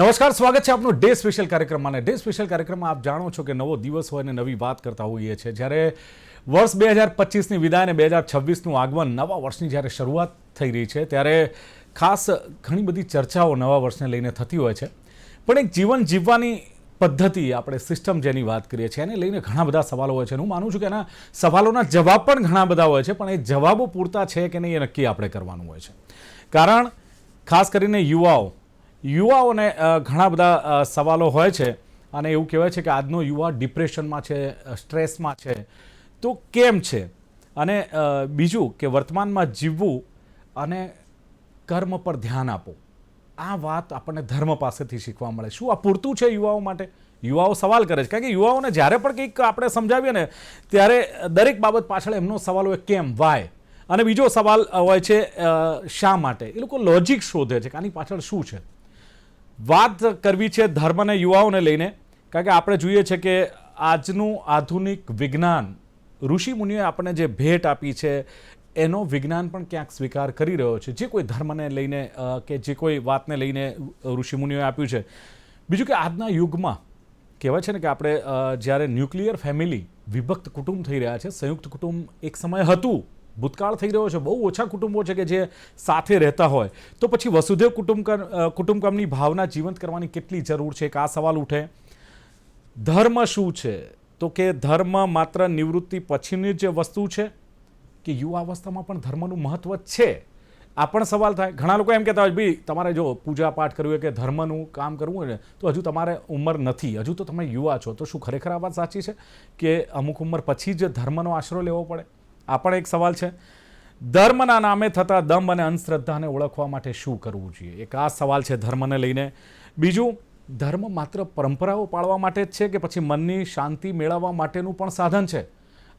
નમસ્કાર, સ્વાગત છે આપનું ડે સ્પેશિયલ કાર્યક્રમમાં. અને ડે સ્પેશિયલ કાર્યક્રમમાં આપ જાણો છો કે નવો દિવસ હોય અને નવી વાત કરતા હોઈએ છીએ. જ્યારે વર્ષ 2025ની વિદાય અને 2026નું આગમન, નવા વર્ષની જ્યારે શરૂઆત થઈ રહી છે, ત્યારે ખાસ ઘણી બધી ચર્ચાઓ નવા વર્ષને લઈને થતી હોય છે. પણ એક જીવન જીવવાની પદ્ધતિ, આપણે સિસ્ટમ જેની વાત કરીએ છીએ, એને લઈને ઘણા બધા સવાલો હોય છે. હું માનું છું કે એના સવાલોના જવાબ પણ ઘણા બધા હોય છે, પણ એ જવાબો પૂરતા છે કે નહીં એ નક્કી આપણે કરવાનું હોય છે. કારણ ખાસ કરીને યુવાઓને ઘણા બધા સવાલો હોય છે અને એવું કહેવાય છે કે આજનો યુવા ડિપ્રેશનમાં છે, સ્ટ્રેસમાં છે. તો કેમ છે? અને બીજું કે વર્તમાનમાં જીવવું અને કર્મ પર ધ્યાન આપો, આ વાત આપણને ધર્મ પાસેથી શીખવા મળે. શું આ પૂરતું છે યુવાઓ માટે? યુવાઓ સવાલ કરે છે, કારણ કે યુવાઓને જ્યારે પણ કંઈક આપણે સમજાવીએ ને ત્યારે દરેક બાબત પાછળ એમનો સવાલ હોય કેમ, વાય. અને બીજો સવાલ હોય છે શા માટે. એ લોકો લોજિક શોધે છે કે આની પાછળ શું છે. વાત કરવી છે ધર્મ અને યુવાઓને લઈને, કારણ કે આપણે જોઈએ છે કે આજનું આધુનિક વિજ્ઞાન, ઋષિ મુનિઓએ આપણને જે ભેટ આપી છે એનો વિજ્ઞાન પણ ક્યાંક સ્વીકાર કરી રહ્યો છે. જે કોઈ ધર્મને લઈને કે જે કોઈ વાતને લઈને ઋષિ મુનિઓએ આપ્યું છે. બીજું કે આજના યુગમાં કહેવાય છે ને કે આપણે જ્યારે ન્યુક્લિયર ફેમિલી, વિભક્ત કુટુંબ થઈ રહ્યા છે, સંયુક્ત કુટુંબ એક સમય હતું, ભૂતકાળ થઈ રહ્યો છે, બહુ ઓછા કુટુંબો છે કે જે સાથે રહેતા હોય. તો પછી વસુધૈવ કુટુંબકમની ભાવના જીવંત કરવાની કેટલી જરૂર છે? એક આ સવાલ ઉઠે. ધર્મ શું છે? તો કે ધર્મ માત્ર નિવૃત્તિ પછીની જે વસ્તુ છે કે યુવાવસ્થામાં પણ ધર્મનું મહત્વ છે? આ પણ સવાલ થાય. ઘણા લોકો એમ કહેતા હોય ભાઈ તમારે જો પૂજા પાઠ કરવું હોય કે ધર્મનું કામ કરવું હોય ને તો હજુ તમારે ઉંમર નથી, હજુ તો તમે યુવા છો. તો શું ખરેખર આ વાત સાચી છે કે અમુક ઉંમર પછી જ ધર્મનો આશરો લેવો પડે? આ પણ એક સવાલ છે. ધર્મના નામે થતા દંભ અને અંધશ્રદ્ધાને ઓળખવા માટે શું કરવું જોઈએ? એક આ સવાલ છે ધર્મને લઈને. બીજું, ધર્મ માત્ર પરંપરાઓ પાળવા માટે જ છે કે પછી મનની શાંતિ મેળવવા માટેનું પણ સાધન છે?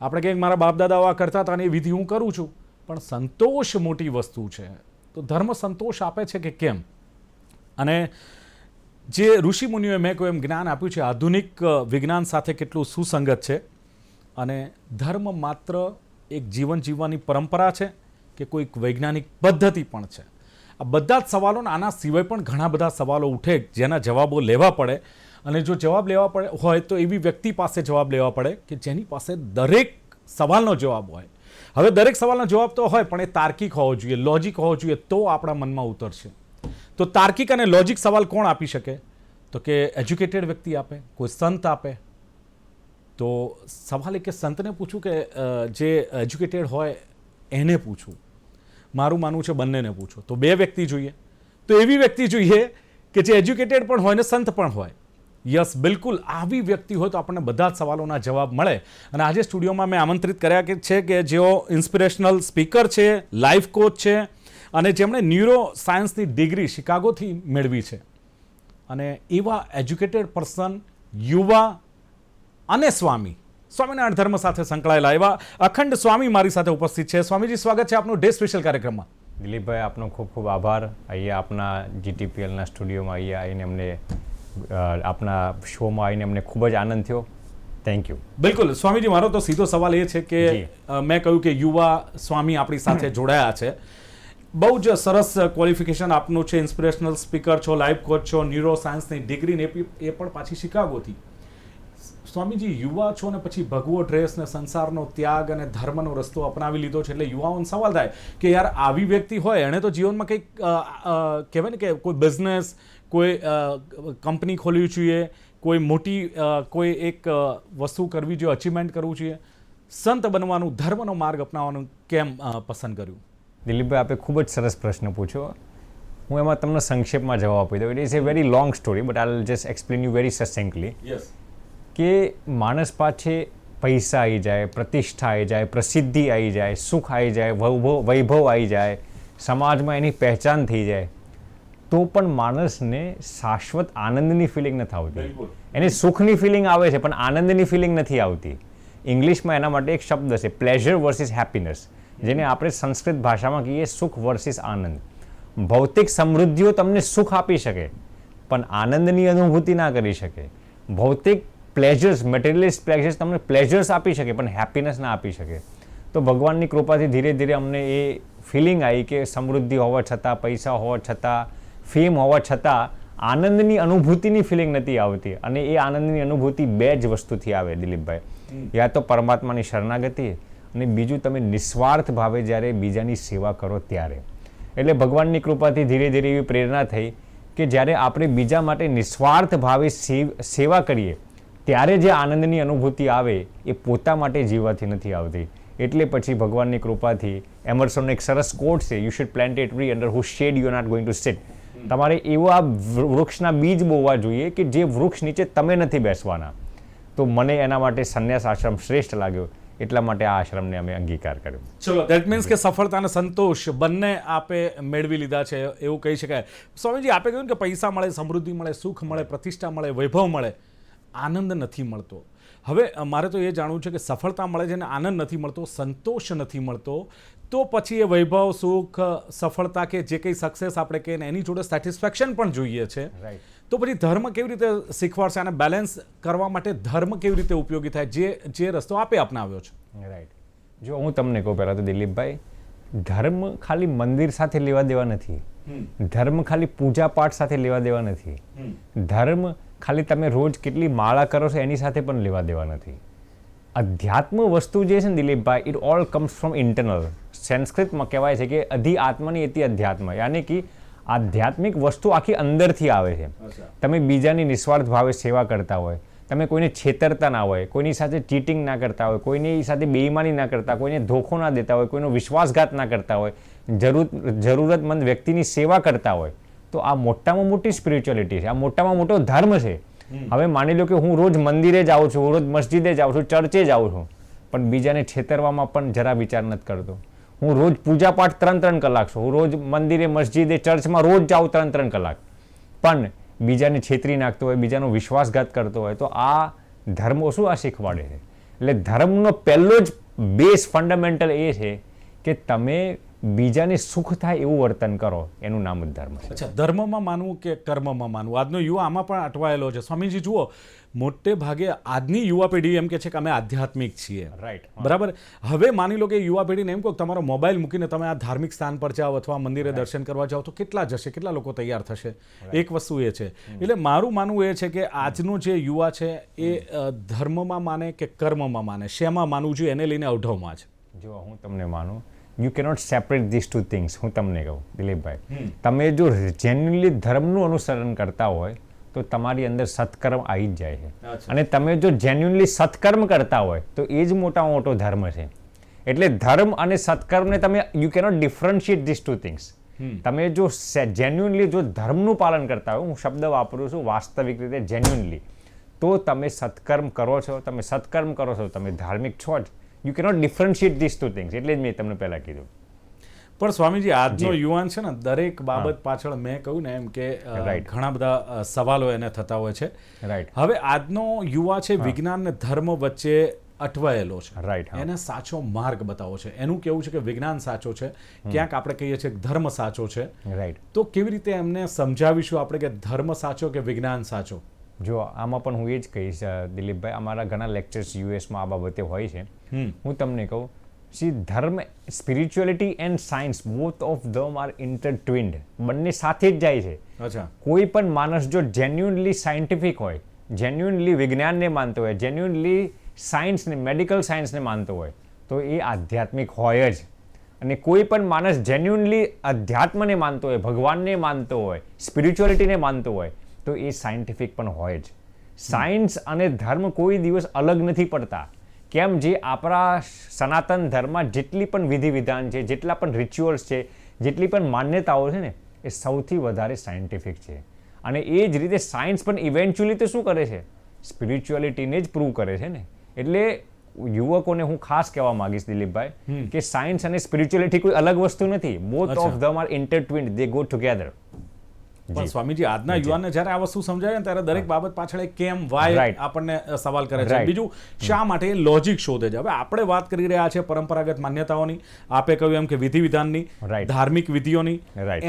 આપણે કંઈક મારા બાપ દાદા આવા કરતા હતા અને એ વિધિ હું કરું છું, પણ સંતોષ મોટી વસ્તુ છે. તો ધર્મ સંતોષ આપે છે કે કેમ? અને જે ઋષિ મુનિઓએ મેં કોઈ એમ જ્ઞાન આપ્યું છે, આધુનિક વિજ્ઞાન સાથે કેટલું સુસંગત છે? અને ધર્મ માત્ર એક જીવન જીવવાની પરંપરા છે કે કોઈક વૈજ્ઞાનિક પદ્ધતિ પણ છે? આ બધા જ સવાલો, આના સિવાય પણ ઘણા બધા સવાલો ઉઠે જેના જવાબો લેવા પડે. અને જો જવાબ લેવા પડે હોય તો એવી વ્યક્તિ પાસે જવાબ લેવા પડે કે જેની પાસે દરેક સવાલનો જવાબ હોય. હવે દરેક સવાલનો જવાબ તો હોય, પણ એ તાર્કિક હોવો જોઈએ, લોજિક હોવો જોઈએ, તો આપણા મનમાં ઉતરશે. તો તાર્કિક અને લોજિક સવાલ કોણ આપી શકે? તો કે એજ્યુકેટેડ વ્યક્તિ આપે, કોઈ સંત આપે. તો સવાલ એ કે સંતને પૂછું કે જે એજ્યુકેટેડ હોય એને પૂછું? મારું માનવું છે બંનેને પૂછો. તો બે વ્યક્તિ જોઈએ. તો એવી વ્યક્તિ જોઈએ કે જે એજ્યુકેટેડ પણ હોય ને સંત પણ હોય. યસ, બિલકુલ આવી વ્યક્તિ હોય તો આપણને બધા જ સવાલોના જવાબ મળે. અને આજે સ્ટુડિયોમાં મેં આમંત્રિત કર્યા છે કે જેઓ ઇન્સ્પિરેશનલ સ્પીકર છે, લાઈફ કોચ છે અને જેમણે ન્યુરો સાયન્સની ડિગ્રી શિકાગોથી મેળવી છે. અને એવા એજ્યુકેટેડ પર્સન, યુવા અને સ્વામિનારાયણ ધર્મ સાથે સંકળાયેલા એવા અખંડ સ્વામી મારી સાથે ઉપસ્થિત છે. સ્વામીજી, સ્વાગત છે આપનું ડે સ્પેશિયલ કાર્યક્રમમાં. દિલીપભાઈ, આપનો ખૂબ ખૂબ આભાર. અહીંયા આપના GTPLના સ્ટુડિયોમાં અહીંયા આવીને અમને આપના શોમાં આવીને અમને ખૂબ જ આનંદ થયો. Thank you. બિલકુલ સ્વામીજી, મારો તો સીધો સવાલ એ છે કે મેં કહ્યું કે યુવા સ્વામી આપણી સાથે જોડાયા છે. બહુ જ સરસ ક્વોલિફિકેશન આપનું છે, ઇન્સ્પિરેશનલ સ્પીકર છો, લાઈફ કોચ છો, ન્યુરો સાયન્સની ડિગ્રી ને એ પણ પાછી શિકાગોથી. સ્વામીજી, યુવા છો ને પછી ભગવો ડ્રેસ ને સંસારનો ત્યાગ અને ધર્મનો રસ્તો અપનાવી લીધો છે, એટલે યુવાઓને સવાલ થાય કે યાર આવી વ્યક્તિ હોય એણે તો જીવનમાં કંઈક કહેવાય ને કે કોઈ બિઝનેસ, કોઈ કંપની ખોલવી જોઈએ, કોઈ મોટી કોઈ એક વસ્તુ કરવી જોઈએ, અચીવમેન્ટ કરવું જોઈએ. સંત બનવાનું, ધર્મનો માર્ગ અપનાવવાનું કેમ પસંદ કર્યું? દિલીપભાઈ, આપે ખૂબ જ સરસ પ્રશ્ન પૂછ્યો. હું એમાં તમને સંક્ષેપમાં જવાબ આપી દઉં. It is a very long story, but I will just explain you very succinctly. Yes. કે માણસ પાસે પૈસા આવી જાય, પ્રતિષ્ઠા આવી જાય, પ્રસિદ્ધિ આવી જાય, સુખ આવી જાય, વૈભવ આવી જાય, સમાજમાં એની પહેચાન થઈ જાય, તો પણ માણસને શાશ્વત આનંદની ફિલિંગ નથી આવતી. એને સુખની ફિલિંગ આવે છે પણ આનંદની ફિલિંગ નથી આવતી. ઇંગ્લિશમાં એના માટે એક શબ્દ છે, પ્લેઝર વર્સિસ હેપીનેસ, જેને આપણે સંસ્કૃત ભાષામાં કહીએ સુખ વર્સિસ આનંદ. ભૌતિક સમૃદ્ધિઓ તમને સુખ આપી શકે પણ આનંદની અનુભૂતિ ના કરી શકે. ભૌતિક પ્લેઝર્સ, મટીરિયલિસ્ટ પ્લેઝર્સ તમને પ્લેઝર્સ આપી શકે પણ હેપીનેસ ના આપી શકે. તો ભગવાનની કૃપાથી ધીરે ધીરે અમને એ ફિલિંગ આવી કે સમૃદ્ધિ હોવા છતાં, પૈસા હોવા છતાં, ફેમ હોવા છતાં આનંદની અનુભૂતિની ફિલિંગ નથી આવતી. અને એ આનંદની અનુભૂતિ બે જ વસ્તુથી આવે દિલીપભાઈ. યા તો પરમાત્માની શરણાગતિ, અને બીજું તમે નિસ્વાર્થ ભાવે જ્યારે બીજાની સેવા કરો ત્યારે. એટલે ભગવાનની કૃપાથી ધીરે ધીરે એવી પ્રેરણા થઈ કે જ્યારે આપણે બીજા માટે નિસ્વાર્થ ભાવે સેવા કરીએ ત્યારે જે આનંદની અનુભૂતિ આવે એ પોતા માટે જીવવાથી નથી આવતી. એટલે પછી ભગવાનની કૃપાથી એમર્સનનો એક સરસ કોટ છે, you should plant a tree under whose shade you are not going to sit. તમારે એવા વૃક્ષના બીજ બોવવા જોઈએ કે જે વૃક્ષ નીચે તમે નથી બેસવાના. તો મને એના માટે સંન્યાસ આશ્રમ શ્રેષ્ઠ લાગ્યો, એટલા માટે આ આશ્રમને અમે અંગીકાર કર્યો. ચલો, દેટ મીન્સ કે સફળતા અને સંતોષ બંને આપે મેળવી લીધા છે એવું કહી શકાય. સ્વામીજી, આપે કહ્યું કે પૈસા મળે, સમૃદ્ધિ મળે, સુખ મળે, પ્રતિષ્ઠા મળે, વૈભવ મળે, આનંદ નથી મળતો. હવે મારે તો એ જાણવું છે કે સફળતા મળે છે અને આનંદ નથી મળતો, સંતોષ નથી મળતો, તો પછી એ વૈભવ, સુખ, સફળતા કે જે કંઈ સક્સેસ આપણે કહીએ ને એની જોડે સેટિસ્ફેક્શન પણ જોઈએ છે. રાઈટ. તો પછી ધર્મ કેવી રીતે શીખવાડશે અને બેલેન્સ કરવા માટે ધર્મ કેવી રીતે ઉપયોગી થાય, જે રસ્તો આપે અપનાવ્યો છે? રાઈટ. જો હું તમને કહું પહેલાં તો દિલીપભાઈ, ધર્મ ખાલી મંદિર સાથે લેવા દેવા નથી. ધર્મ ખાલી પૂજા પાઠ સાથે લેવા દેવા નથી. ધર્મ ખાલી તમે રોજ કેટલી માળા કરો છો એની સાથે પણ લેવા દેવા નથી. અધ્યાત્મ વસ્તુ જે છે ને Dilipbhai, it all comes from internal. સંસ્કૃતમાં કહેવાય છે કે અધિ આત્મની એથી અધ્યાત્મ, યાની કે આધ્યાત્મિક વસ્તુ આખી અંદરથી આવે છે. તમે બીજાની નિસ્વાર્થ ભાવે સેવા કરતા હોય, તમે કોઈને છેતરતા ના હોય, કોઈની સાથે ચીટિંગ ના કરતા હોય, કોઈની સાથે બેઈમાની ના કરતા, કોઈને ધોખો ના દેતા હોય, કોઈનો વિશ્વાસઘાત ના કરતા હોય, જરૂરતમંદ વ્યક્તિની સેવા કરતા હોય, તો આ મોટામાં મોટી સ્પિરિચ્યુઅલિટી છે, આ મોટામાં મોટો ધર્મ છે. હવે માની લો કે હું રોજ મંદિરે જાઉં છું, હું રોજ મસ્જિદે જાઉં છું, ચર્ચે જાઉં છું, પણ બીજાને છેતરવામાં પણ જરા વિચાર નથી કરતો. હું રોજ પૂજા પાઠ 3-3 કલાક છું, હું રોજ મંદિરે, મસ્જિદે, ચર્ચમાં રોજ જાઉં 3-3 કલાક, પણ બીજાને છેતરી નાખતો હોય, બીજાનો વિશ્વાસઘાત કરતો હોય, તો આ ધર્મ શું આ શીખવાડે છે? એટલે ધર્મનો પહેલો જ બેઝ ફંડામેન્ટલ એ છે કે તમે બીજાને સુખ થાય એવું વર્તન કરો, એનું નામ જ ધર્મ છે. અચ્છા, ધર્મમાં માનવું કે કર્મમાં માનવું, આજનો યુવા આમાં પણ અટવાયેલો છે. સ્વામીજી જુઓ, મોટે ભાગે આજની યુવા પેઢી એમ કે છે કે અમે આધ્યાત્મિક છીએ. રાઈટ. બરાબર. હવે માની લો કે યુવા પેઢીને એમ કહો તમારો મોબાઈલ મૂકીને તમે આ ધાર્મિક સ્થાન પર જાઓ અથવા મંદિરે દર્શન કરવા જાઓ તો કેટલા જશે, કેટલા લોકો તૈયાર થશે? એક વસ્તુ એ છે. એટલે મારું માનવું એ છે કે આજનો જે યુવા છે એ ધર્મમાં માને કે કર્મમાં માને, શેમાં માનવું જોઈએ એને લઈને અવઢવમાં છે. જો હું તમને માનું, you cannot separate these two things. હું તમને કહું દિલીપભાઈ, તમે જો જેન્યુઅલી ધર્મનું અનુસરણ કરતા હોય તો તમારી અંદર સત્કર્મ આવી જ જાય છે. અને તમે જો જેન્યુઅલી સત્કર્મ કરતા હોય તો એ જ મોટામાં મોટો ધર્મ છે. એટલે ધર્મ અને સત્કર્મને તમે you cannot differentiate these two things. તમે જો જેન્યુઅલી જો ધર્મનું પાલન કરતા હોય, હું શબ્દ વાપરું છું વાસ્તવિક રીતે જેન્યુઅલી, તો તમે સત્કર્મ કરો છો, તમે સત્કર્મ કરો છો, તમે ધાર્મિક છો જ. You cannot differentiate these two things. એટલે જ મેં તમને પહેલાં કીધું. પણ સ્વામીજી, આજનો યુવાન છે ને, દરેક બાબત પાછળ મેં કહ્યું ને એમ કે ઘણા બધા સવાલો એને થતા હોય છે. રાઈટ. હવે આજનો યુવા છે વિજ્ઞાન ને ધર્મ વચ્ચે અટવાયેલો છે. રાઈટ. એને સાચો માર્ગ બતાવો છે. એનું કેવું છે કે વિજ્ઞાન સાચો છે, ક્યાંક આપણે કહીએ છીએ કે ધર્મ સાચો છે. રાઈટ. તો કેવી રીતે એમને સમજાવીશું આપણે કે ધર્મ સાચો કે વિજ્ઞાન સાચો? જો આમાં પણ હું એ જ કહીશ દિલીપભાઈ, અમારા ઘણા લેક્ચર્સ યુએસમાં આ બાબતે હોય છે. હું તમને કહું, see dharma, spirituality and science, both of them are intertwined. બંને સાથે જ જાય છે. અચ્છા. કોઈ પણ માણસ જો જેન્યુઅનલી સાયન્ટિફિક હોય, જેન્યુઅનલી વિજ્ઞાનને માનતો હોય, જેન્યુઅનલી સાયન્સને, મેડિકલ સાયન્સને માનતો હોય, તો એ આધ્યાત્મિક હોય જ. અને કોઈ પણ માણસ જેન્યુઅનલી અધ્યાત્મને માનતો હોય, ભગવાનને માનતો હોય, સ્પિરિચ્યુઅલિટીને માનતો હોય, તો એ સાયન્ટિફિક પણ હોય જ. સાયન્સ અને ધર્મ કોઈ દિવસ અલગ નથી પડતા. કેમ? જે આપણા સનાતન ધર્મમાં જેટલી પણ વિધિ વિધાન છે, જેટલા પણ રિચ્યુઅલ્સ છે, જેટલી પણ માન્યતાઓ છે ને, એ સૌથી વધારે સાયન્ટિફિક છે. અને એ જ રીતે સાયન્સ પણ ઇવેન્ચ્યુઅલી તો શું કરે છે? સ્પિરિચ્યુઅલિટીને જ પ્રૂવ કરે છે ને. એટલે યુવકોને હું ખાસ કહેવા માંગીશ દિલીપભાઈ કે સાયન્સ અને સ્પિરિચ્યુઅલિટી કોઈ અલગ વસ્તુ નથી. Both of them are intertwined, they go together. પણ સ્વામીજી, આજના યુવાનને જ્યારે આ વસ્તુ સમજાવે ને ત્યારે દરેક બાબત પાછળ કેમ, વાય આપણને સવાલ કરે છે. બીજું, શા માટે લોજિક શોધે છે. હવે આપણે વાત કરી રહ્યા છે પરંપરાગત માન્યતાઓની, આપે કહ્યું એમ કે વિધિ વિધાનની, ધાર્મિક વિધિઓની.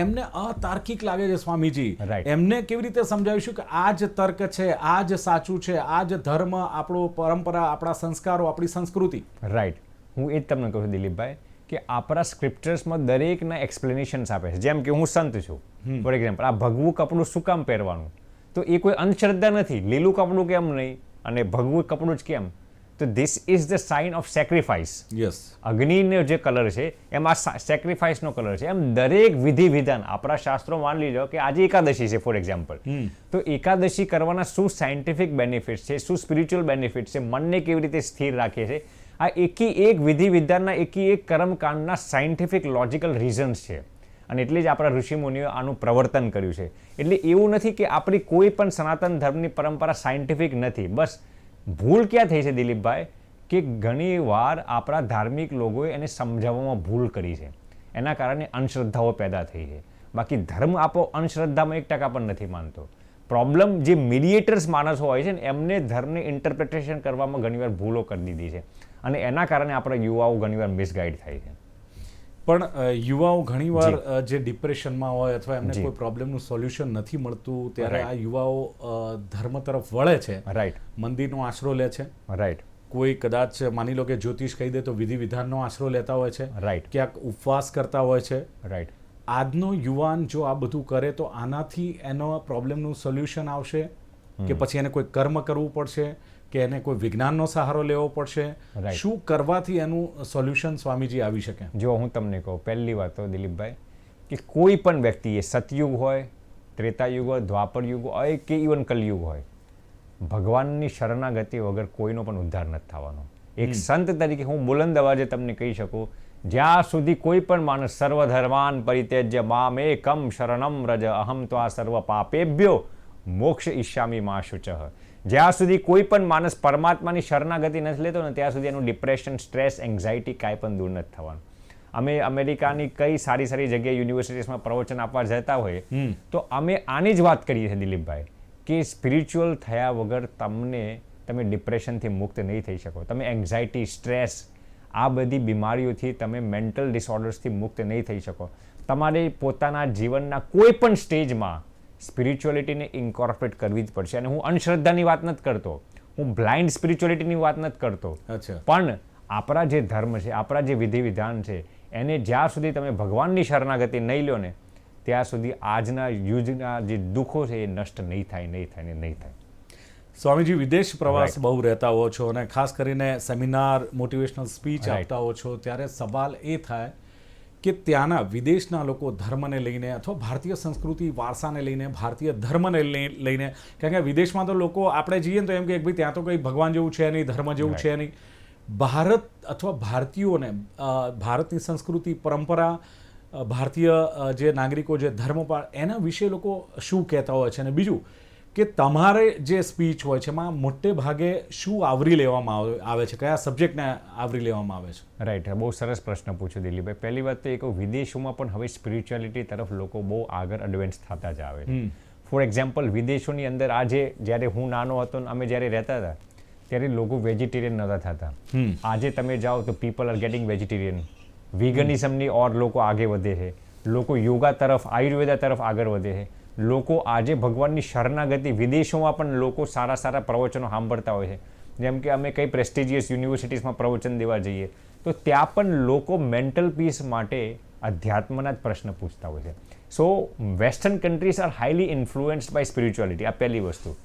એમને અતાર્કિક લાગે છે સ્વામીજી. એમને કેવી રીતે સમજાવીશું કે આ જ તર્ક છે, આ જ સાચું છે, આ જ ધર્મ, આપણો પરંપરા, આપણા સંસ્કારો, આપણી સંસ્કૃતિ? રાઈટ. હું એ જ તમને કહું છું દિલીપભાઈ કે આપણા સ્ક્રિપ્ચર્સમાં દરેકના એક્સપ્લેનેશન્સ આપે છે. જેમ કે હું સંત છું, ફોર એક્ઝામ્પલ, આ ભગવું કપડું શું કામ પહેરવાનું, તો એ કોઈ અંધશ્રદ્ધા નથી. લીલું કપડું કેમ નહીં અને ભગવું કપડું જ કેમ, તો this is the sign of sacrifice. Yes, અગ્નિનો જે કલર છે એમ આ સેક્રિફાઈસનો કલર છે. એમ દરેક વિધિ વિધાન આપણા શાસ્ત્રો માની લીધો કે આજે એકાદશી છે ફોર એક્ઝામ્પલ, તો એકાદશી કરવાના શું સાયન્ટિફિક બેનિફિટ્સ છે, શું સ્પિરિચ્યુઅલ બેનિફિટ્સ છે, મનને કેવી રીતે સ્થિર રાખે છે, આ એકી એક વિધિ વિધાનના એકી એક કર્મકાંડના સાયન્ટિફિક લોજિકલ રીઝન્સ છે. અને એટલે જ આપણા ઋષિમુનિઓ આનું પ્રવર્તન કર્યું છે. એટલે એવું નથી કે આપણી કોઈ પણ સનાતન ધર્મની પરંપરા સાયન્ટિફિક નથી. બસ ભૂલ ક્યાં થઈ છે દિલીપભાઈ, કે ઘણી વાર આપણા ધાર્મિક લોકોએ એને સમજાવવામાં ભૂલ કરી છે, એના કારણે અંધશ્રદ્ધાઓ પેદા થઈ છે. બાકી ધર્મ આપો અંધશ્રદ્ધામાં 1% પણ નથી માનતો. પ્રોબ્લેમ જે મીડિયેટર્સ માણસો હોય છે ને એમને ધર્મને ઇન્ટરપ્રિટેશન કરવામાં ઘણીવાર ભૂલો કરી દીધી છે, અને એના કારણે આપણા યુવાઓ ઘણીવાર મિસગાઈડ થાય છે. પણ યુવાઓ ઘણીવાર જે ડિપ્રેશનમાં હોય અથવા એમને કોઈ પ્રોબ્લેમનું સોલ્યુશન નથી મળતું ત્યારે આ યુવાઓ ધર્મ તરફ વળે છે. રાઈટ. મંદિરનો આશરો લે છે. રાઈટ. કોઈ કદાચ માની લો કે જ્યોતિષ કહી દે તો વિધિ વિધાનનો આશરો લેતા હોય છે. રાઈટ. ક્યાંક ઉપવાસ કરતા હોય છે. રાઈટ. આજનો યુવાન જો આ બધું કરે તો આનાથી એનો પ્રોબ્લેમનું સોલ્યુશન આવશે કે પછી એને કોઈ કર્મ કરવું પડશે કે એને કોઈ વિજ્ઞાનનો સહારો લેવો પડશે? શું કરવાથી એનું સોલ્યુશન સ્વામીજી આવી શકે? જો હું તમને કહું, પહેલી વાત તો દિલીપભાઈ, કે કોઈ પણ વ્યક્તિ, એ સતયુગ હોય, ત્રેતાયુગ હોય, દ્વાપર યુગ હોય કે ઇવન કલયુગ હોય, ભગવાનની શરણાગતિ વગર કોઈનો પણ ઉદ્ધાર નથી થવાનો. એક સંત તરીકે હું બુલંદ અવાજે તમને કહી શકું, જ્યાં સુધી કોઈ પણ માણસ સર્વધર્માન પરિત્યજ્ય મામ એકમ શરણમ રજ અહમ ત્વા સર્વ પાપેભ્યો મોક્ષ ઈષ્યામિ મા શુચઃ, જ્યાં સુધી કોઈ પણ માણસ પરમાત્માની શરણાગતિ નથી લેતો ને ત્યાં સુધી એનું ડિપ્રેશન, સ્ટ્રેસ, એન્ઝાયટી કાંઈ પણ દૂર નથી થવાનું. અમે અમેરિકાની કઈ સારી સારી જગ્યાએ યુનિવર્સિટીઝમાં પ્રવચન આપવા જતા હોઈએ તો અમે આની જ વાત કરીએ છીએ દિલીપભાઈ, કે સ્પિરિચ્યુઅલ થયા વગર તમે ડિપ્રેશનથી મુક્ત નહીં થઈ શકો. તમે એન્ઝાયટી, સ્ટ્રેસ, આ બધી બીમારીઓથી, તમે મેન્ટલ ડિસઓર્ડર્સથી મુક્ત નહીં થઈ શકો. તમારે પોતાના જીવનના કોઈ પણ સ્ટેજમાં સ્પિરિચ્યુઅલિટીને ઇન્કોર્પોરેટ કરવી જ પડશે. અને હું અંધશ્રદ્ધાની વાત નથી કરતો, હું બ્લાઇન્ડ સ્પિરિચ્યુઅલિટીની વાત નથી કરતો, પણ આપણા જે ધર્મ છે, આપણા જે વિધિ વિધાન છે, એને જ્યાં સુધી તમે ભગવાનની શરણાગતિ નહીં લો ને ત્યાં સુધી આજના યુગના જે દુઃખો છે એ નષ્ટ નહીં થાય. સ્વામીજી, વિદેશ પ્રવાસ બહુ રહેતા હો છો અને ખાસ કરીને સેમિનાર, મોટિવેશનલ સ્પીચ આપતા હો છો, ત્યારે સવાલ એ થાય કે ત્યાંના વિદેશના લોકો ધર્મને લઈને અથવા ભારતીય સંસ્કૃતિ વારસાને લઈને, ભારતીય ધર્મને લઈને, કારણ કે વિદેશમાં તો લોકો આપણે જઈએ ને તો એમ કે ભાઈ ત્યાં તો કંઈ ભગવાન જેવું છે નહીં, ધર્મ જેવું છે નહીં. ભારત અથવા ભારતીયોને ભારતની સંસ્કૃતિ, પરંપરા, ભારતીય જે નાગરિકો જે ધર્મ એના વિશે લોકો શું કહેતા હોય છે? અને બીજું કે તમારે જે સ્પીચ હોય છે એમાં મોટે ભાગે શું આવરી લેવામાં આવે છે, કયા સબ્જેક્ટને આવરી લેવામાં આવે છે? રાઈટ, બહુ સરસ પ્રશ્ન પૂછ્યો દિલીપભાઈ. પહેલી વાત તો એક, વિદેશોમાં પણ હવે સ્પિરિચ્યુઅલિટી તરફ લોકો બહુ આગળ એડવાન્સ થતા જ આવે છે. ફોર એક્ઝામ્પલ, વિદેશોની અંદર આજે જ્યારે હું નાનો હતો ને અમે જ્યારે રહેતા હતા ત્યારે લોકો વેજીટેરિયન નહોતા થતા. આજે તમે જાઓ તો પીપલ આર ગેટિંગ વેજીટેરિયન. વિગનિઝમની ઓર લોકો આગળ વધે છે, લોકો યોગા તરફ, આયુર્વેદા તરફ આગળ વધે છે. લોકો આજે ભગવાનની શરણાગતિ, વિદેશોમાં પણ લોકો સારા સારા પ્રવચનો સાંભળતા હોય છે. જેમ કે અમે કઈ પ્રેસ્ટિજિયસ યુનિવર્સિટીઝમાં પ્રવચન દેવા જઈએ તો ત્યાં પણ લોકો મેન્ટલ પીસ માટે અધ્યાત્મના જ પ્રશ્ન પૂછતા હોય છે. So western countries are highly influenced by spirituality. આ પહેલી વસ્તુ.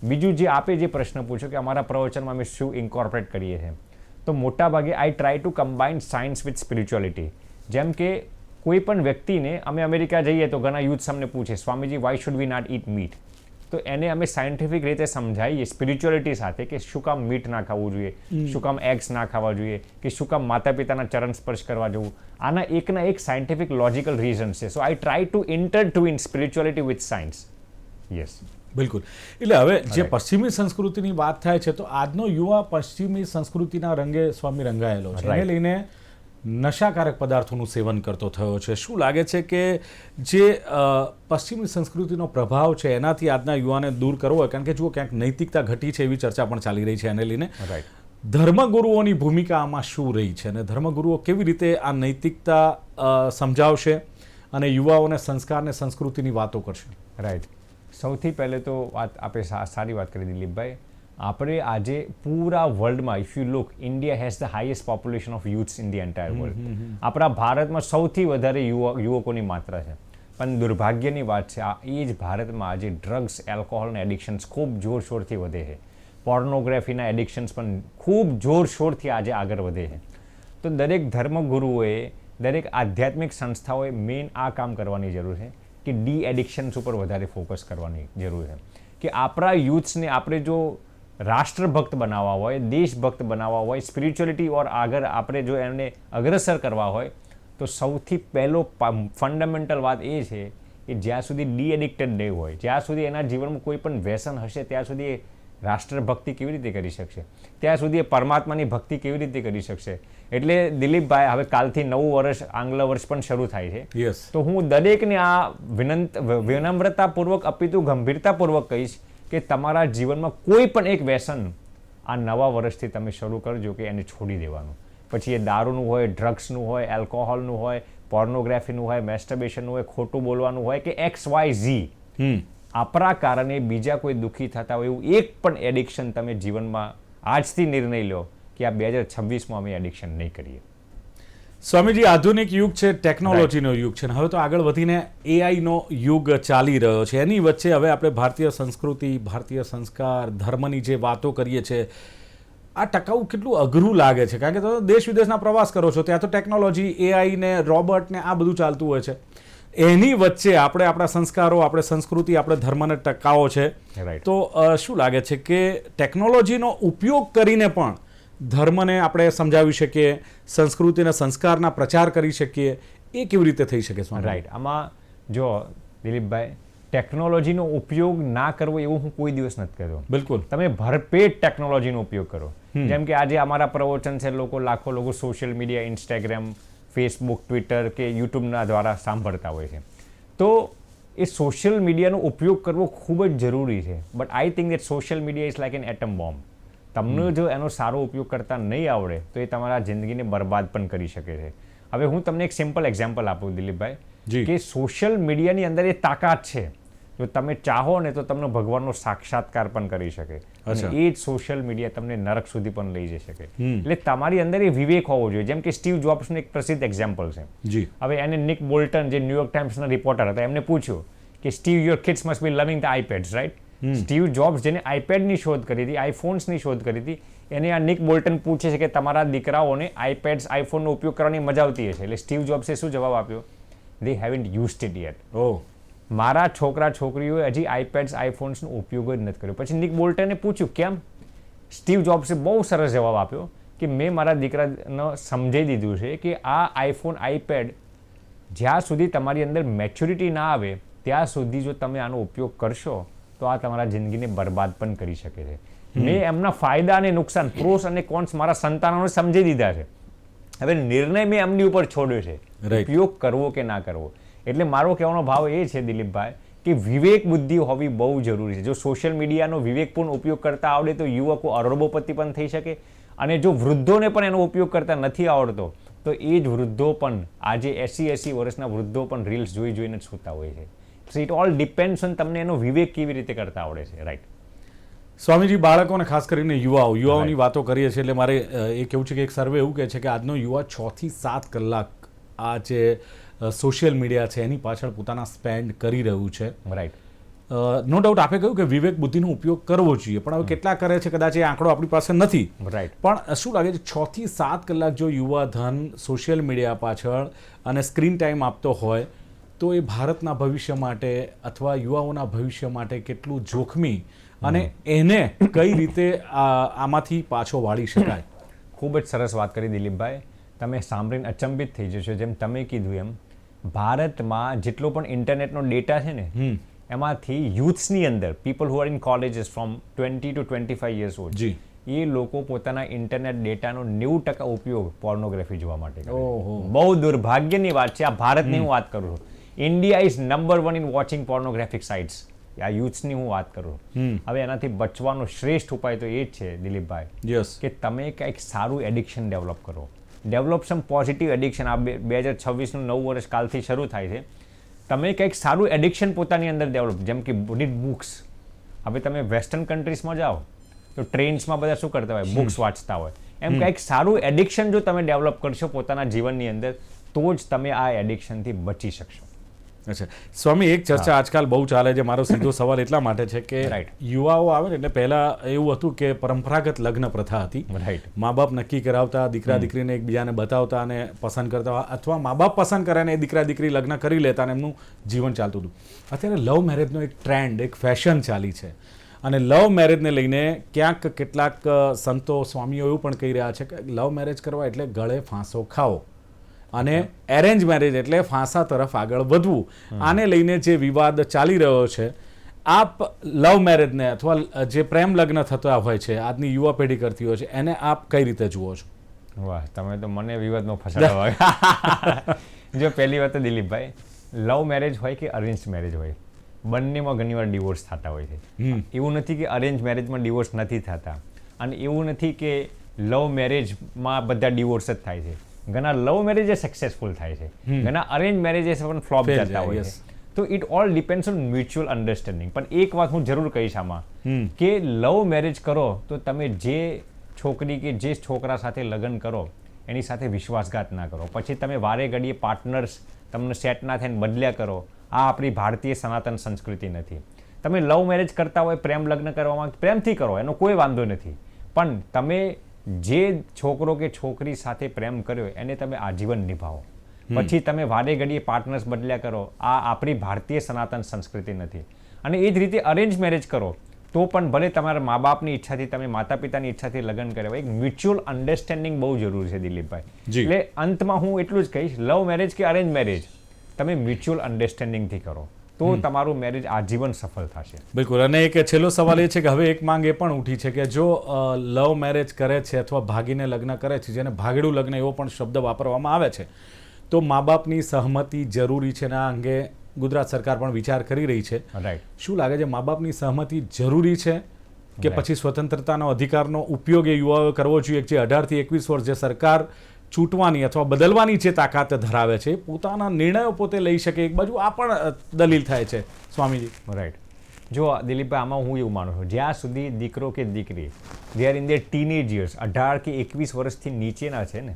બીજું, જે આપે જે પ્રશ્ન પૂછ્યો કે અમારા પ્રવચનમાં અમે શું ઇન્કોર્પોરેટ કરીએ છીએ, તો મોટાભાગે આઈ try two combine science with spirituality. જેમ કે કોઈ પણ વ્યક્તિને, અમે અમેરિકા જઈએ તો ઘણા યુથ અમને પૂછે, Swamiji why should we not eat meat? તો એને અમે સાયન્ટિફિક રીતે સમજાવીએ સ્પિરિચ્યુઅલિટી સાથે કે શું કામ મીટ ના ખાવું જોઈએ, શું કામ એગ્સ ના ખાવા જોઈએ, કે શું કામ માતા પિતાના ચરણ સ્પર્શ કરવા જવું. આના એકના એક સાયન્ટિફિક લોજિકલ રીઝન્સ છે. So I try to intertwine spirituality with science. Yes, બિલકુલ. એટલે હવે જે પશ્ચિમી સંસ્કૃતિની વાત થાય છે તો આજનો યુવા પશ્ચિમી સંસ્કૃતિના રંગે સ્વામી રંગાયેલો છે. એને લઈને નશાકારક પદાર્થોનું સેવન કરતો થયો છે. શું લાગે છે કે જે પશ્ચિમી સંસ્કૃતિનો પ્રભાવ છે એનાથી આજના યુવાને દૂર કરવો હોય? કારણ કે જુઓ, ક્યાંક નૈતિકતા ઘટી છે એવી ચર્ચા પણ ચાલી રહી છે એને લઈને. ધર્મગુરુઓની ભૂમિકા આમાં શું રહી છે અને ધર્મગુરુઓ કેવી રીતે આ નૈતિકતા સમજાવશે અને યુવાઓને સંસ્કારને, સંસ્કૃતિની વાતો કરશે? રાઈટ. સૌથી પહેલે તો વાત આપે સારી વાત કરી દિલીપભાઈ. આપણે આજે પૂરા વર્લ્ડમાં if you look India has the highest population of youths in the entire world. આપણા ભારતમાં સૌથી વધારે યુવકોની માત્રા છે. પણ દુર્ભાગ્યની વાત છે એ જ ભારતમાં આજે ડ્રગ્સ એલ્કોહોલના એડિક્શન્સ ખૂબ જોરશોરથી વધે છે. પોર્નોગ્રાફીના એડિક્શન્સ પણ ખૂબ જોરશોરથી આજે આગળ વધે છે. તો દરેક ધર્મગુરુઓએ દરેક આધ્યાત્મિક સંસ્થાઓએ મેઇન આ કામ કરવાની જરૂર છે કે ડી એડિક્શન્સ ઉપર વધારે ફોકસ કરવાની જરૂર છે. કે આપણા યુથ્સને આપણે જો રાષ્ટ્રભક્ત બનાવવા હોય, દેશભક્ત બનાવવા હોય, સ્પિરિચ્યુઅલિટી ઓર આગળ આપણે જો એમને અગ્રસર કરવા હોય તો સૌથી પહેલો ફંડામેન્ટલ વાત એ છે કે જ્યાં સુધી ડી એડિક્ટેડ નહીં હોય, જ્યાં સુધી એના જીવનમાં કોઈ પણ વ્યસન હશે ત્યાં સુધી એ રાષ્ટ્રભક્તિ કેવી રીતે કરી શકશે, ત્યાં સુધી એ પરમાત્માની ભક્તિ કેવી રીતે કરી શકશે. એટલે દિલીપભાઈ, હવે કાલથી નવું વર્ષ આંગ્લ વર્ષ પણ શરૂ થાય છે. યસ. તો હું દરેકને આ વિનમ્રતાપૂર્વક અપિતું ગંભીરતાપૂર્વક કહીશ કે તમારા જીવનમાં કોઈ પણ એક વ્યસન આ નવા વર્ષથી તમે શરૂ કરજો કે એને છોડી દેવાનું. પછી એ દારૂનું હોય, ડ્રગ્સનું હોય, એલ્કોહોલનું હોય, પોર્નોગ્રાફીનું હોય, મેસ્ટર્બેશનનું હોય, ખોટું બોલવાનું હોય કે XYZ આપણા કારણે બીજા કોઈ દુઃખી થતા હોય એવું એક પણ એડિક્શન તમે જીવનમાં આજથી નિર્ણય લો કે આ 2026માં અમે એડિક્શન નહીં કરીએ. સ્વામીજી, આધુનિક યુગ છે, ટેકનોલોજીનો યુગ છે, હવે તો આગળ વધીને એઆઈનો યુગ ચાલી રહ્યો છે. એની વચ્ચે હવે આપણે ભારતીય સંસ્કૃતિ, ભારતીય સંસ્કાર, ધર્મની જે વાતો કરીએ છીએ, આ ટકાઉ કેટલું અઘરું લાગે છે. કારણ કે તમે દેશ વિદેશના પ્રવાસ કરો છો ત્યાં તો ટેકનોલોજી, એઆઈ ને રોબોટ ને આ બધું ચાલતું હોય છે. એની વચ્ચે આપણે આપણા સંસ્કારો, આપણે સંસ્કૃતિ, આપણે ધર્મને ટકાવો છે. તો શું લાગે છે કે ટેકનોલોજીનો ઉપયોગ કરીને પણ ધર્મને આપણે સમજાવી શકીએ, સંસ્કૃતિના સંસ્કારના પ્રચાર કરી શકીએ, એ કેવી રીતે થઈ શકે? રાઈટ. આમાં જો દિલીપભાઈ, ટેકનોલોજીનો ઉપયોગ ના કરવો એવું હું કોઈ દિવસ નથી કહેતો. બિલકુલ. તમે ભરપેટ ટેકનોલોજીનો ઉપયોગ કરો. જેમ કે આજે અમારા પ્રવચન છે, લાખો લોકો social media, Instagram, Facebook, Twitter કે યુટ્યુબના દ્વારા સાંભળતા હોય છે. તો એ સોશિયલ મીડિયાનો ઉપયોગ કરવો ખૂબ જ જરૂરી છે. But I think that social media is like an atom bomb. તમને જો એનો સારો ઉપયોગ કરતા નહીં આવડે તો એ તમારા જિંદગીને બરબાદ પણ કરી શકે છે. હવે હું તમને એક સિમ્પલ એક્ઝામ્પલ આપું દિલીપભાઈ, કે સોશિયલ મીડિયાની અંદર એ તાકાત છે. જો તમે ચાહો ને તો તમને ભગવાનનો સાક્ષાત્કાર પણ કરી શકે. અને એ જ સોશિયલ મીડિયા તમને નરક સુધી પણ લઈ જઈ શકે. એટલે તમારી અંદર એ વિવેક હોવો જોઈએ. જેમ કે સ્ટીવ જોબ્સનું એક પ્રસિદ્ધ એક્ઝામ્પલ છે. હવે એને નિક બોલ્ટન, જે ન્યુયોર્ક ટાઈમ્સના રિપોર્ટર હતા, એમને પૂછ્યું કે Steve, your kids must be લવિંગ ધ આઈપેડ્સ, રાઈટ? સ્ટીવ જોબ્સ, જેને આઈપેડની શોધ કરી હતી, આઈફોન્સની શોધ કરી હતી, એને આ નિક બોલ્ટન પૂછે છે કે તમારા દીકરાઓને આઈપેડ્સ, આઈફોનનો ઉપયોગ કરવાની મજા આવતી હશે. એટલે સ્ટીવ જોબ્સે શું જવાબ આપ્યો? દે હેવન્ટ યુઝડ ઇટ યેટ. મારા છોકરા છોકરીઓએ હજી આઈપેડ્સ, આઈફોન્સનો ઉપયોગ જ નથી કર્યો. પછી નિક બોલ્ટને પૂછ્યું કેમ? સ્ટીવ જોબ્સે બહુ સરસ જવાબ આપ્યો કે મેં મારા દીકરાને સમજાવી દીધું છે કે આ આઈફોન, આઈપેડ જ્યાં સુધી તમારી અંદર મેચ્યોરિટી ના આવે ત્યાં સુધી જો તમે આનો ઉપયોગ કરશો તો આ તમારા જિંદગીને બરબાદ પણ કરી શકે છે. મેં એમના ફાયદા અને નુકસાન, પ્રોસ અને કોન્સ મારા સંતાનોને સમજી દીધા છે. હવે નિર્ણય મેં એમની ઉપર છોડ્યો છે, ઉપયોગ કરવો કે ના કરવો. એટલે મારો કહેવાનો ભાવ એ છે દિલીપભાઈ કે વિવેક બુદ્ધિ હોવી બહુ જરૂરી છે. જો સોશિયલ મીડિયાનો વિવેકપૂર્ણ ઉપયોગ કરતા આવડે તો યુવકો અરબોપતિ પણ થઈ શકે. અને જો વૃદ્ધોને પણ એનો ઉપયોગ કરતા નથી આવડતો તો એ જ વૃદ્ધો પણ આજે 80 વર્ષના વૃદ્ધો પણ રીલ્સ જોઈને જ સૂતા હોય છે. So it all depends on તમને એનો વિવેક કેવી રીતે કરતા આવડે છે. રાઈટ. સ્વામીજી, બાળકોને ખાસ કરીને યુવાઓની વાતો કરીએ છીએ એટલે મારે એ કહેવું છે કે એક સર્વે એવું કહે છે કે આજનો યુવા 6 થી 7 કલાક આ જે સોશિયલ મીડિયા છે એની પાછળ પોતાના સ્પેન્ડ કરી રહ્યું છે. રાઈટ. નો ડાઉટ આપે કહ્યું કે વિવેક બુદ્ધિનો ઉપયોગ કરવો જોઈએ, પણ હવે કેટલા કરે છે કદાચ એ આંકડો આપણી પાસે નથી. રાઈટ. પણ શું લાગે છે 6 થી 7 કલાક જો યુવા ધન સોશિયલ મીડિયા પાછળ અને સ્ક્રીન ટાઈમ આપતો હોય તો એ ભારતના ભવિષ્ય માટે અથવા યુવાઓના ભવિષ્ય માટે કેટલું જોખમી અને એને કઈ રીતે આમાંથી પાછો વાળી શકાય? ખૂબ જ સરસ વાત કરી દિલીપભાઈ. તમે સાંભળીને અચંબિત થઈ જશો. જેમ તમે કીધું એમ ભારતમાં જેટલો પણ ઇન્ટરનેટનો ડેટા છે ને એમાંથી યુથ્સની અંદર people who are in colleges from 20 to 25 years old, એ લોકો પોતાના ઇન્ટરનેટ ડેટાનો 90% ઉપયોગ પોર્નોગ્રાફી જોવા માટે કરે. બહુ દુર્ભાગ્યની વાત છે. આ ભારતની હું વાત કરું છું. India is number 1 in watching pornographic sites. આ યુથ્સની હું વાત કરું છું. હવે એનાથી બચવાનો શ્રેષ્ઠ ઉપાય તો એ જ છે દિલીપભાઈ કે તમે કંઈક સારું એડિક્શન ડેવલપ કરો. ડેવલપ સમ પોઝિટિવ એડિક્શન. આ 2026નું નવું વર્ષ કાલથી શરૂ થાય છે. તમે કંઈક સારું એડિક્શન પોતાની અંદર ડેવલપ, જેમ કે રીડ બુક્સ. હવે તમે વેસ્ટર્ન કન્ટ્રીઝમાં જાઓ તો ટ્રેન્સમાં બધા શું કરતા હોય, બુક્સ વાંચતા હોય. એમ કંઈક સારું એડિક્શન જો તમે ડેવલપ કરશો પોતાના જીવનની અંદર, તો જ તમે આ એડિક્શનથી બચી શકશો. અચ્છા સ્વામી, એક ચર્ચા આજકાલ બહુ ચાલે છે. મારો સીધો સવાલ એટલા માટે છે કે Right. યુવાઓ આવે ને એટલે પહેલા એવું હતું કે પરંપરાગત લગ્ન પ્રથા હતી. રાઈટ. મા બાપ નક્કી કરાવતા, દીકરા દીકરીને એકબીજાને બતાવતા અને પસંદ કરતા, અથવા મા બાપ પસંદ કરે ને એ દીકરા દીકરી લગ્ન કરી લેતા અને એમનું જીવન ચાલતું હતું. અત્યારે લવ મેરેજનો એક ટ્રેન્ડ, એક ફેશન ચાલી છે અને લવ મેરેજને લઈને ક્યાંક કેટલાક સંતો સ્વામીઓ એવું પણ કહી રહ્યા છે કે લવ મેરેજ કરવા એટલે ગળે ફાંસો ખાઓ અને એરેન્જ મેરેજ એટલે ફાંસા તરફ આગળ વધવું. આને લઈને જે વિવાદ ચાલી રહ્યો છે, આપ લવ મેરેજને અથવા જે પ્રેમ લગ્ન થતા હોય છે આજની યુવા પેઢી કરતી હોય છે, એને આપ કઈ રીતે જુઓ છો? વાહ, તમે તો મને વિવાદમાં ફસાડવા. જો પહેલી વાત તો દિલીપભાઈ, લવ મેરેજ હોય કે અરેન્જ મેરેજ હોય, બંનેમાં ઘણીવાર ડિવોર્સ થતા હોય છે. એવું નથી કે અરેન્જ મેરેજમાં ડિવોર્સ નથી થતા, અને એવું નથી કે લવ મેરેજમાં બધા ડિવોર્સ જ થાય છે. ઘણા લવ મેરેજ સક્સેસફુલ થાય છે, ઘણા અરેન્જ મેરેજીસ પણ ફ્લોપ જતા હોય છે. તો it all depends on mutual understanding. પણ એક વાત હું જરૂર કહીશ આમાં, કે લવ મેરેજ કરો તો તમે જે છોકરી કે જે છોકરા સાથે લગ્ન કરો એની સાથે વિશ્વાસઘાત ના કરો. પછી તમે વારે ઘડીએ પાર્ટનર્સ તમને સેટ ના થઈને બદલ્યા કરો. આ આપણી ભારતીય સનાતન સંસ્કૃતિ નથી. તમે લવ મેરેજ કરતા હોય, પ્રેમ લગ્ન કરવામાં પ્રેમથી કરો, એનો કોઈ વાંધો નથી. પણ તમે જે છોકરો કે છોકરી સાથે પ્રેમ કર્યો એને તમે આજીવન નિભાવો. પછી તમે વારે ઘડીએ પાર્ટનર્સ બદલ્યા કરો. આ આપણી ભારતીય સનાતન સંસ્કૃતિ નથી. અને એ જ રીતે અરેન્જ મેરેજ કરો તો પણ ભલે તમારા મા બાપની ઈચ્છાથી, તમે માતા પિતાની ઈચ્છાથી લગ્ન કર્યા હોય, એક મ્યુચ્યુઅલ અન્ડરસ્ટેન્ડિંગ બહુ જરૂરી છે દિલીપભાઈ. એટલે અંતમાં હું એટલું જ કહીશ, લવ મેરેજ કે અરેન્જ મેરેજ તમે મ્યુચ્યુઅલ અન્ડરસ્ટેન્ડિંગથી કરો તો તમારું મેરેજ આજીવન સફળ થશે. બિલકુલ. અને એક છેલ્લો સવાલ એ છે કે હવે એક માંગ એ પણ ઉઠી છે કે જો લવ મેરેજ કરે છે અથવા ભાગીને લગ્ન કરે છે, જેને ભાગેડું લગ્ન એવો પણ શબ્દ વાપરવામાં આવે છે, તો મા બાપની સહમતિ જરૂરી છે. આ અંગે ગુજરાત સરકાર પણ વિચાર કરી રહી છે. રાઈટ. શું લાગે છે, મા બાપની સહમતિ જરૂરી છે કે પછી સ્વતંત્રતાનો અધિકારનો ઉપયોગ એ યુવાઓએ કરવો જોઈએ? જે 18 થી 21 વર્ષ જે સરકાર છૂટવાની અથવા બદલવાની જે તાકાત ધરાવે છે, પોતાના નિર્ણયો પોતે લઈ શકે. એક બાજુ આ પણ દલીલ થાય છે સ્વામીજી. રાઈટ. જો દિલીપભાઈ, આમાં હું એવું માનું છું, જ્યાં સુધી દીકરો કે દીકરી they are in there teenage years, 18 કે 21 વર્ષથી નીચેના છે ને,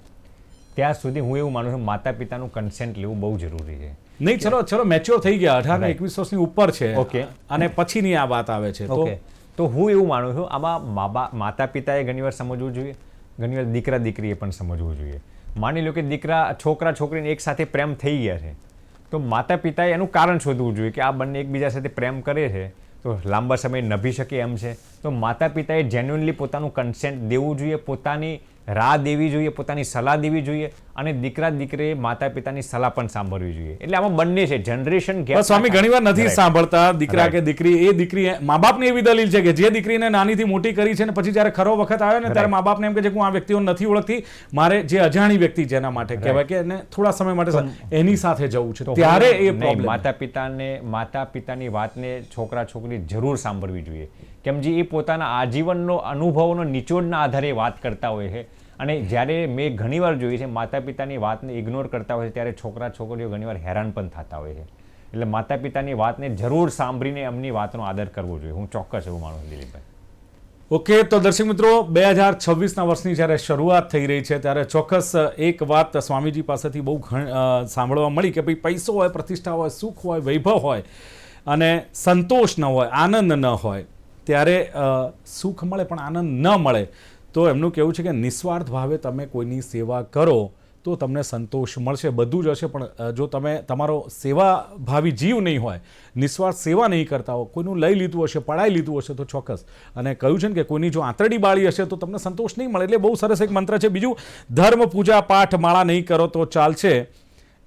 ત્યાં સુધી હું એવું માનું છું માતા પિતાનું કન્સેન્ટ લેવું બહુ જરૂરી છે. નહીં, ચલો મેચ્યોર થઈ ગયા, 18 ને 21 વર્ષની ઉપર છે, ઓકે, અને પછીની આ વાત આવે છે, તો હું એવું માનું છું આમાં માતા પિતાએ ઘણીવાર સમજવું જોઈએ, ઘણીવાર દીકરા દીકરીએ પણ સમજવું જોઈએ. માની લો કે છોકરા છોકરીને એક સાથે પ્રેમ થઈ ગયા છે, તો માતા પિતાએ એનું કારણ શોધવું જોઈએ કે આ બંને એકબીજા સાથે પ્રેમ કરે છે તો લાંબા સમય નભી શકે એમ છે. તો માતા પિતાએ જેન્યુઅનલી પોતાનું કન્સેન્ટ દેવું જોઈએ, પોતાની રાહ દેવી જોઈએ, પોતાની સલાહ દેવી જોઈએ, અને દીકરા દીકરીએ માતા પિતાની સલાહ પણ સાંભળવી જોઈએ. એટલે આમાં બંને છે, જનરેશન ગેપ. સ્વામી ઘણીવાર નથી સાંભળતા દીકરા કે દીકરી. એ દીકરી, મા બાપની એવી દલીલ છે કે જે દીકરીને નાનીથી મોટી કરી છે ને પછી જ્યારે ખરો વખત આવે ને ત્યારે મા બાપને એમ કે છે હું આ વ્યક્તિઓ નથી ઓળખતી, મારે જે અજાણી વ્યક્તિ જેના માટે કહેવાય કે એને થોડા સમય માટે એની સાથે જવું છે, ત્યારે એ પ્રોબ્લેમ. માતા પિતાની વાતને છોકરા છોકરી જરૂર સાંભળવી જોઈએ. કેમ જે એ પોતાના આજીવનનો અનુભવનો નિચોડના આધારે વાત કરતા હોય છે. અને જ્યારે મેં ઘણીવાર જોઈ છે માતા પિતાની વાતને ઇગ્નોર કરતા હોય છે ત્યારે છોકરા છોકરીઓ ઘણીવાર હેરાન પણ થતા હોય છે. એટલે માતા પિતાની વાતને જરૂર સાંભળીને એમની વાતનો આદર કરવો જોઈએ. હું ચોક્કસ એવું માનું છું દિલીપભાઈ. ઓકે, તો દર્શક મિત્રો, 2026ના વર્ષની જ્યારે શરૂઆત થઈ રહી છે ત્યારે ચોક્કસ એક વાત સ્વામીજી પાસેથી બહુ સાંભળવા મળી કે ભાઈ પૈસો હોય, પ્રતિષ્ઠા હોય, સુખ હોય, વૈભવ હોય અને સંતોષ ન હોય, આનંદ ન હોય, ત્યારે સુખ મળે પણ આનંદ ન મળે, તો એમનું કહેવું છે કે નિસ્વાર્થ ભાવે તમે કોઈની સેવા કરો તો તમને સંતોષ મળશે, બધું જ હશે. પણ જો તમે તમારો સેવાભાવી જીવ નહીં હોય, નિસ્વાર્થ સેવા નહીં કરતા હો, કોઈનું લઈ લીધું હશે, પડાઈ લીધું હશે, તો ચોક્કસ. અને કહ્યું છે ને કે કોઈની જો આંતરડી બાળી હશે તો તમને સંતોષ નહીં મળે. એટલે બહુ સરસ એક મંત્ર છે. બીજું, ધર્મ, પૂજા, પાઠ, માળા નહીં કરો તો ચાલશે.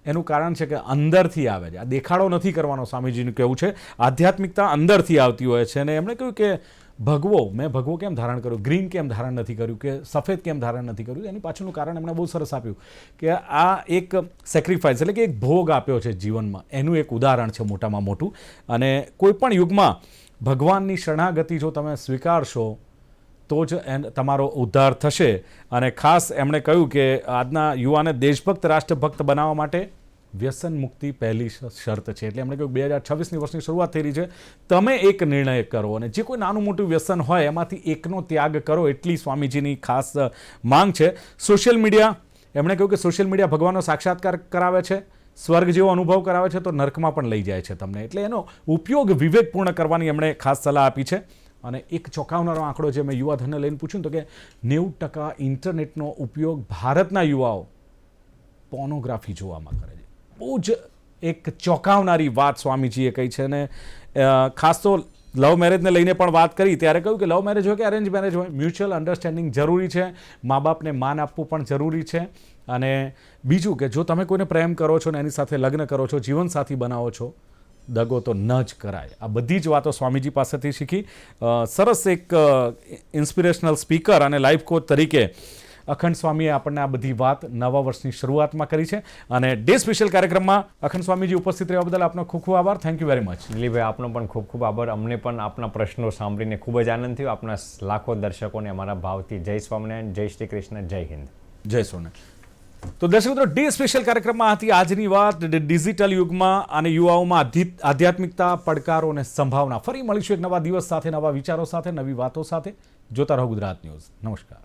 એનું કારણ છે કે અંદરથી આવે છે. આ દેખાડો નથી કરવાનો, સ્વામીજીનું કહેવું છે. આધ્યાત્મિકતા અંદરથી આવતી હોય છે. અને એમણે કહ્યું કે મેં ભગવો કેમ ધારણ કર્યો, ગ્રીન કેમ ધારણ નથી કર્યું, કે સફેદ કેમ ધારણ નથી કર્યું, એની પાછળનું કારણ એમણે બહુ સરસ આપ્યું કે આ એક સેક્રિફાઈસ એટલે કે એક ભોગ આપ્યો છે જીવનમાં, એનું એક ઉદાહરણ છે મોટામાં મોટું. અને કોઈ પણ યુગમાં ભગવાનની શરણાગતિ જો તમે સ્વીકારશો તો જ તમારો ઉદ્ધાર થશે. અને ખાસ એમણે કહ્યું કે આજના યુવાને દેશભક્ત, રાષ્ટ્રભક્ત બનાવવા માટે વ્યસન મુક્તિ પહેલી શરત છે. એટલે એમણે કહ્યું 2026ની વર્ષની શરૂઆત થઈ રહી છે, તમે એક નિર્ણય કરો અને જે કોઈ નાનું મોટું વ્યસન હોય એમાંથી એકનો ત્યાગ કરો, એટલી સ્વામીજીની ખાસ માંગ છે. સોશિયલ મીડિયા, એમણે કહ્યું કે સોશિયલ મીડિયા ભગવાનનો સાક્ષાત્કાર કરાવે છે, સ્વર્ગ જેવો અનુભવ કરાવે છે, તો નર્કમાં પણ લઈ જાય છે તમને. એટલે એનો ઉપયોગ વિવેકપૂર્ણ કરવાની એમણે ખાસ સલાહ આપી છે. અને એક ચોંકાવનારો આંકડો જે મેં યુવાધનને લઈને પૂછ્યું તો કે 90% ઇન્ટરનેટનો ઉપયોગ ભારતના યુવાઓ પોર્નોગ્રાફી જોવામાં કરે છે. બહુ જ એક ચોંકાવનારી વાત સ્વામીજીએ કહી છે. અને ખાસ તો લવ મેરેજને લઈને પણ વાત કરી ત્યારે કહ્યું કે લવ મેરેજ હોય કે અરેન્જ મેરેજ હોય, મ્યુચ્યુઅલ અન્ડરસ્ટેન્ડિંગ જરૂરી છે, મા બાપને માન આપવું પણ જરૂરી છે. અને બીજું કે જો તમે કોઈને પ્રેમ કરો છો ને એની સાથે લગ્ન કરો છો, જીવનસાથી બનાવો છો, દગો તો ન જ કરાય. આ બધી જ વાતો સ્વામીજી પાસેથી શીખી. સરસ એક ઇન્સ્પિરેશનલ સ્પીકર અને લાઈફ કોચ તરીકે અખંડ સ્વામીએ આપણને આ બધી વાત નવા વર્ષની શરૂઆતમાં કરી છે. અને ડે સ્પેશિયલ કાર્યક્રમમાં અખંડ સ્વામીજી ઉપસ્થિત રહેવા બદલ આપનો ખૂબ ખૂબ આભાર. Thank you very much. Dilipbhai, આપનો પણ ખૂબ ખૂબ આભાર. અમને પણ આપના પ્રશ્નો સાંભળીને ખૂબ જ આનંદ થયો. આપના લાખો દર્શકોને અમારા ભાવથી જય સ્વામિનારાયણ, જય શ્રી કૃષ્ણ, જય હિન્દ, જય સોને. તો દર્શક મિત્રો, ડે સ્પેશિયલ કાર્યક્રમમાં હતી આજની વાત ડિજિટલ યુગમાં અને યુવાઓમાં આધ્યાત્મિકતા, પડકારો અને સંભાવના. ફરી મળીશું એક નવા દિવસ સાથે, નવા વિચારો સાથે, નવી વાતો સાથે. જોતા રહો ગુજરાત ન્યૂઝ. નમસ્કાર.